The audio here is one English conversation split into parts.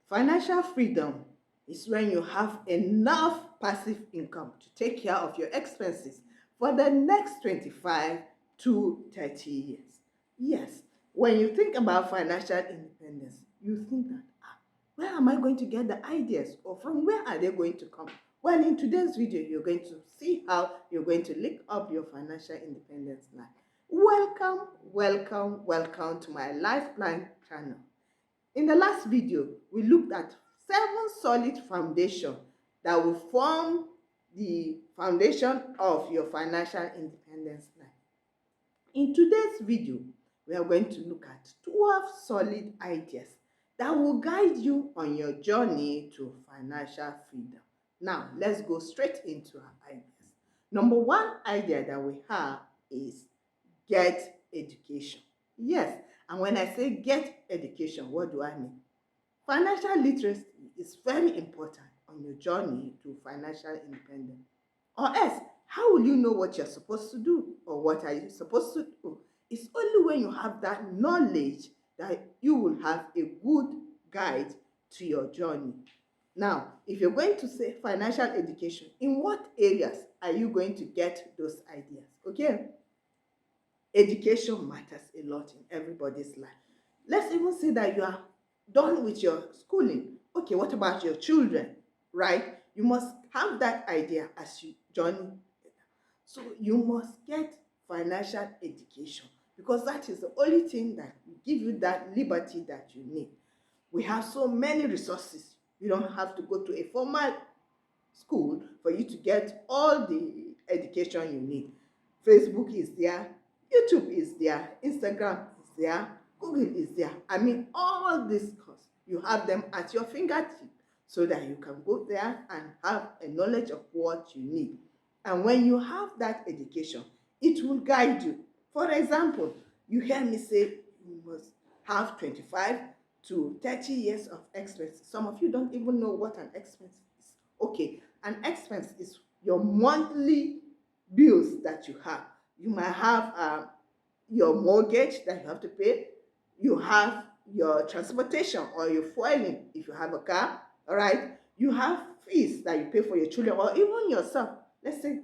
Financial freedom is when you have enough passive income to take care of your expenses for the next 25 to 30 years. Yes, when you think about financial independence, you think that, where am I going to get the ideas, or from where are they going to come? Well, in today's video, you're going to see how you're going to link up your financial independence now. Welcome, welcome, welcome to my Life Plan channel. In the last video, we looked at 7 solid foundations that will form the foundation of your financial independence life. In today's video, we are going to look at 12 solid ideas that will guide you on your journey to financial freedom. Now, let's go straight into our ideas. Number 1 idea that we have is get education. Yes, and when I say get education, what do I mean? Financial literacy is very important on your journey to financial independence. Or else, how will you know what you're supposed to do, or what are you supposed to do? It's only when you have that knowledge that you will have a good guide to your journey. Now, if you're going to say financial education, in what areas are you going to get those ideas? Okay? Education matters a lot in everybody's life. Let's even say that you are done with your schooling. Okay, what about your children, right? You must have that idea as you journey. So you must get financial education, because that is the only thing that will give you that liberty that you need. We have so many resources. You don't have to go to a formal school for you to get all the education you need. Facebook is there, YouTube is there, Instagram is there, Google is there. I mean, all these courses, you have them at your fingertip so that you can go there and have a knowledge of what you need. And when you have that education, it will guide you. For example, you hear me say you must have 25 to 30 years of expense. Some of you don't even know what an expense is. Okay, an expense is your monthly bills that you have. You might have your mortgage that you have to pay. You have your transportation or your fueling if you have a car. All right. You have fees that you pay for your children or even yourself. Let's say,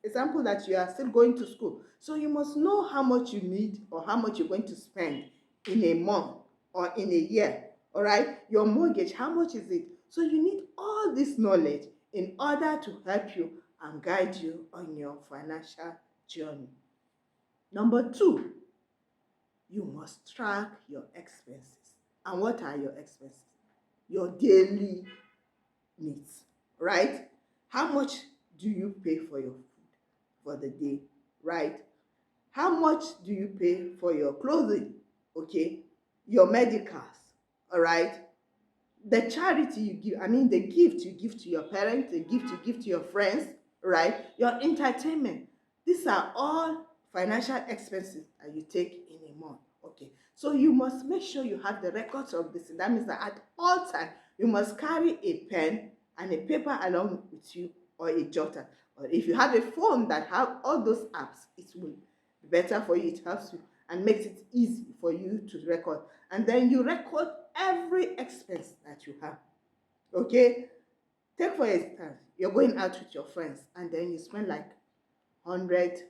example, that you are still going to school. So you must know how much you need or how much you're going to spend in a month or in a year. All right. Your mortgage, how much is it? So you need all this knowledge in order to help you and guide you on your financial journey. Number 2, you must track your expenses. And what are your expenses? Your daily needs, right? How much do you pay for your food for the day, right? How much do you pay for your clothing, okay? Your medicals, all right? The charity you give, I mean the gift you give to your parents, the gift you give to your friends, right? Your entertainment. These are all financial expenses that you take in a month. Okay, so you must make sure you have the records of this. That means that at all times you must carry a pen and a paper along with you, or a jotter. Or if you have a phone that have all those apps, it will be better for you. It helps you and makes it easy for you to record. And then you record every expense that you have. Okay, take for instance, you're going out with your friends and then you spend like 100,000.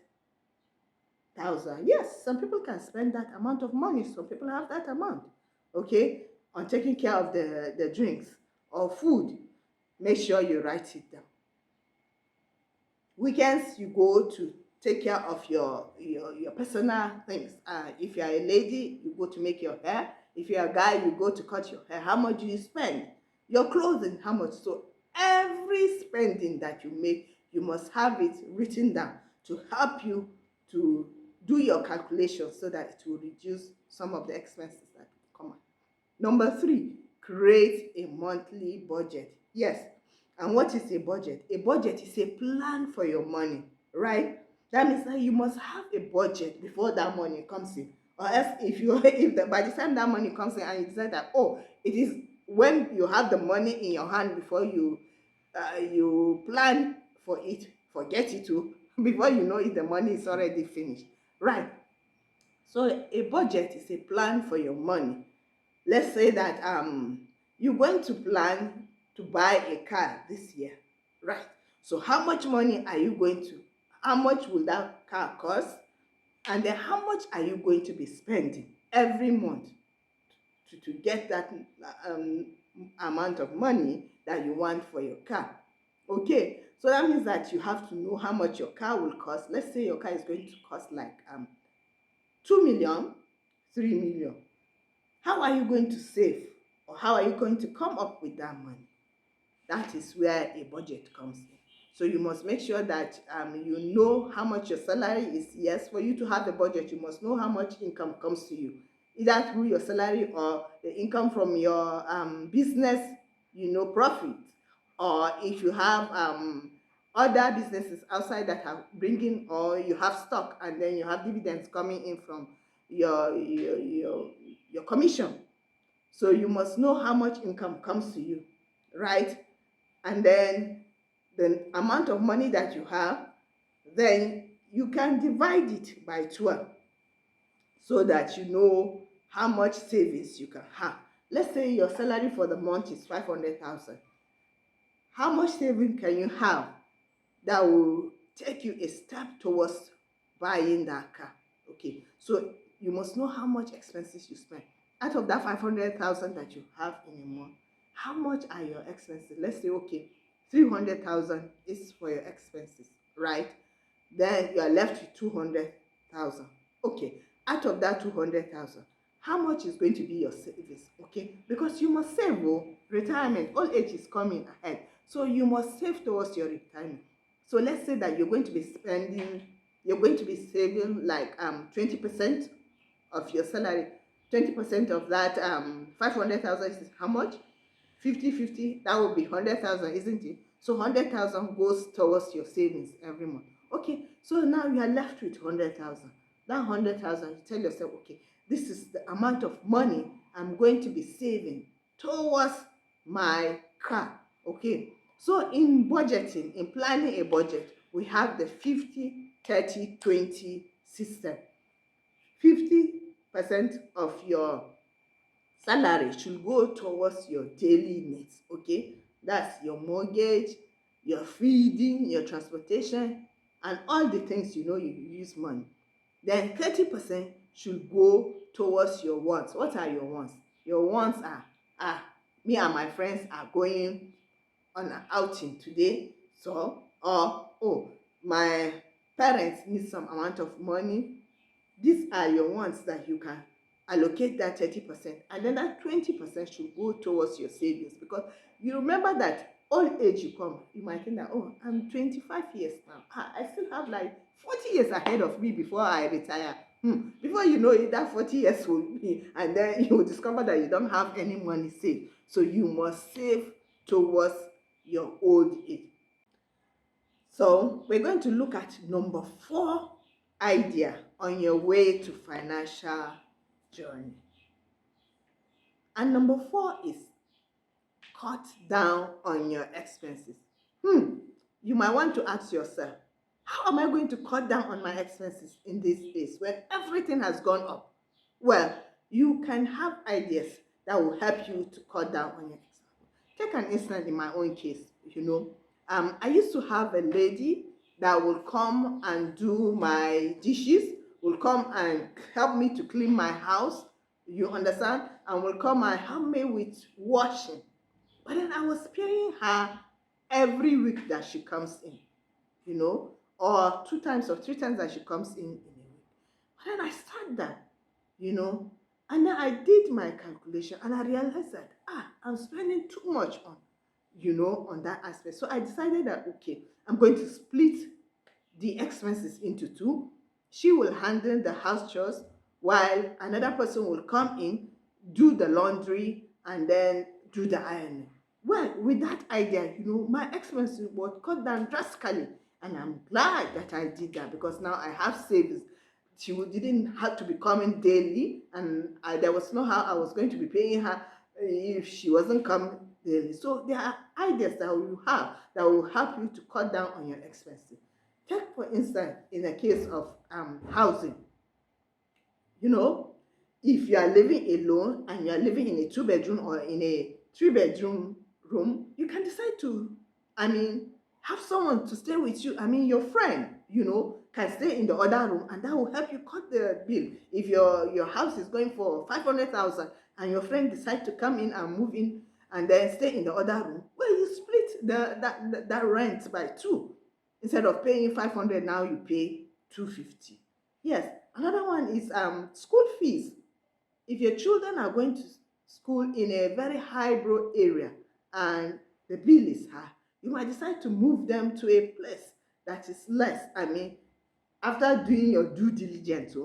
Yes, some people can spend that amount of money. Some people have that amount, okay, on taking care of the drinks or food. Make sure you write it down. Weekends, you go to take care of your personal things. If you are a lady, you go to make your hair. If you're a guy, you go to cut your hair. How much do you spend? Your clothing, how much? So every spending that you make, you must have it written down to help you to do your calculations so that it will reduce some of the expenses that come out. Number 3, create a monthly budget. Yes. And what is a budget? A budget is a plan for your money, right? That means that you must have a budget before that money comes in. Or else by the time that money comes in and you decide that, oh, it is when you have the money in your hand before you plan for it, forget it too. Before you know it, the money is already finished. Right. So a budget is a plan for your money. Let's say that you're going to plan to buy a car this year, right? So how much money are you going to, how much will that car cost? And then how much are you going to be spending every month to get that um, amount of money that you want for your car? Okay, so that means that you have to know how much your car will cost. Let's say your car is going to cost like 2 million, 3 million. How are you going to save, or how are you going to come up with that money? That is where a budget comes in. So you must make sure that you know how much your salary is. Yes, for you to have a budget, you must know how much income comes to you, either through your salary or the income from your business, profit, or if you have other businesses outside that are bringing, or you have stock and then you have dividends coming in from your commission. So you must know how much income comes to you, right? And then the amount of money that you have, then you can divide it by 12 so that you know how much savings you can have. Let's say your salary for the month is 500,000. How much saving can you have that will take you a step towards buying that car? Okay, so you must know how much expenses you spend. Out of that 500,000 that you have in a month, how much are your expenses? Let's say, okay, 300,000 is for your expenses, right? Then you are left with 200,000. Okay, out of that 200,000, how much is going to be your savings? Okay, because you must save. Oh, retirement, old age is coming ahead, so you must save towards your retirement. So let's say that you're going to be saving like 20% of your salary. 20% of that 500,000 is how much? 50-50, that would be 100,000, isn't it? So 100,000 goes towards your savings every month. Okay, so now you are left with 100,000. That 100,000, you tell yourself, okay, this is the amount of money I'm going to be saving towards my car. Okay, so in budgeting, in planning a budget, we have the 50-30-20 system. 50% of your salary should go towards your daily needs. Okay, that's your mortgage, your feeding, your transportation, and all the things you use money. Then 30% should go towards your wants. What are your wants? Your wants are me and my friends are going on an outing today, so, or oh, my parents need some amount of money. These are your wants that you can allocate that 30%, and then that 20% should go towards your savings, because you remember that old age you come, you might think that, oh, I'm 25 years now, I still have like 40 years ahead of me before I retire. Before you know it, that 40 years will be, and then you will discover that you don't have any money saved. So you must save towards your old age. So we're going to look at number 4 idea on your way to financial journey. And number 4 is cut down on your expenses. You might want to ask yourself, how am I going to cut down on my expenses in this days when everything has gone up? Well, you can have ideas that will help you to cut down on your expenses. Take an instance in my own case. I used to have a lady that would come and do my dishes, will come and help me to clean my house, you understand, and will come and help me with washing. But then I was paying her every week that she comes in, or 2 times or 3 times that she comes in a week. But then I started that, and then I did my calculation and I realized that I'm spending too much on that aspect. So I decided that, okay, I'm going to split the expenses into 2. She will handle the house chores while another person will come in, do the laundry, and then do the ironing. Well, with that idea, my expenses were cut down drastically, and I'm glad that I did that, because now I have savings. She didn't have to be coming daily, and there was no how I was going to be paying her if she wasn't coming daily. So there are ideas that you have that will help you to cut down on your expenses. Take, for instance, in the case of housing. If you are living alone and you are living in a 2-bedroom or in a 3 bedroom room, you can decide to, have someone to stay with you. Your friend, can stay in the other room, and that will help you cut the bill. If your house is going for 500,000 and your friend decide to come in and move in and then stay in the other room, well, you split that rent by two. Instead of paying 500, now you pay 250. Yes. Another one is school fees. If your children are going to school in a very highbrow area and the bill is high, you might decide to move them to a place that is less. After doing your due diligence,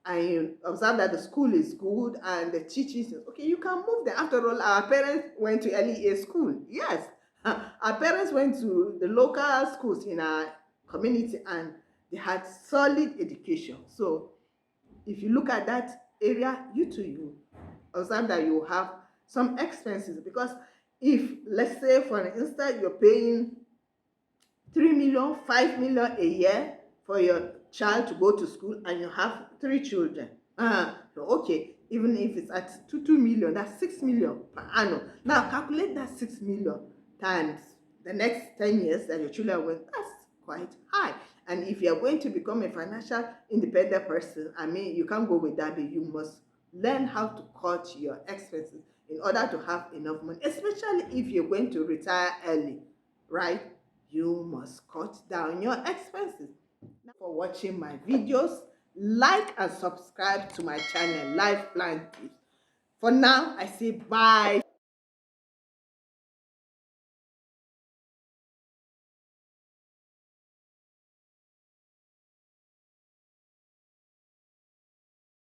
and you observe that the school is good and the teachers is okay, you can move them. After all, our parents went to LEA school. Yes, our parents went to the local schools in our community and they had solid education. So if you look at that area, you observe that you have some expenses, because if, let's say for instance, you're paying 3 million, 5 million a year for your child to go to school and you have 3 children, so okay, even if it's at 2 million, that's 6 million per annum. Now calculate that 6 million times the next 10 years that your children will, that's quite high. And if you're going to become a financial independent person, you can't go with that, but you must learn how to cut your expenses in order to have enough money, especially if you're going to retire early, right? You must cut down your expenses. Now, for watching my videos, like and subscribe to my channel, Life Plan Tips. For now, I say bye.